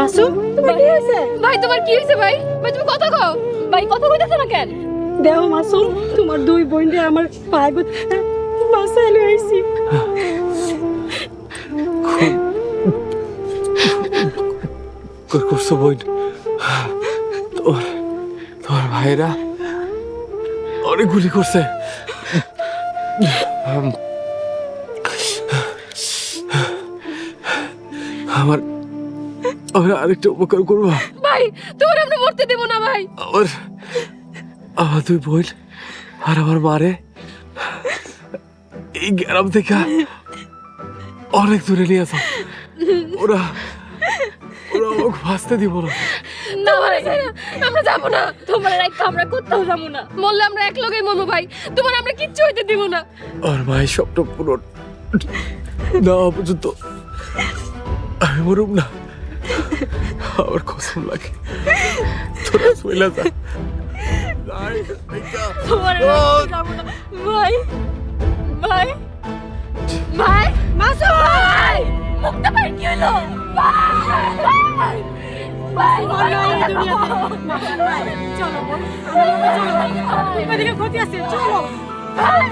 মাসুম তোমার কি হয়েছে? ভাই তোমার কি হয়েছে ভাই? ভাই তুমি কথা কও। ভাই কথা কইতেছ না কেন? দেও মাসুম তোমার দুই বোনরে আমার পায়ে বাসায় লইছি। করছো বোন? তোমার ভাইরা অনেক গুলি করছে। আমার আমার আরেকটা উপকার করবা? ভাই তোমার আমরা মরতে দেব না ভাই। আমার আমার দুই বোন আর আমার মারে এই গ্রাম থেকে অনেক দূরে নিয়ে আসো। ওরা ওরা আমাকে বাঁচতে দিব না। না ভাই আমরা যাব না। তোমার রাইখা আমরা কোথাও যাব না। মরলে আমরা এক লগেই মরবো ভাই। তোমার আমরা কিচ্ছু হইতে দিব না। আর মায়ের স্বপ্ন পূরণ না হওয়া পর্যন্ত আমি মরুম না। আমার কসম লাগে তোরা চলে যা। তোমার রাইখা যাব না ভাই। ভাই ভাই মাসুম ভাই মুক্তা ভাই কি হলো? ভাই ভাই চলো বোন, এদিকে ক্ষতি আছে, চলো। ভাই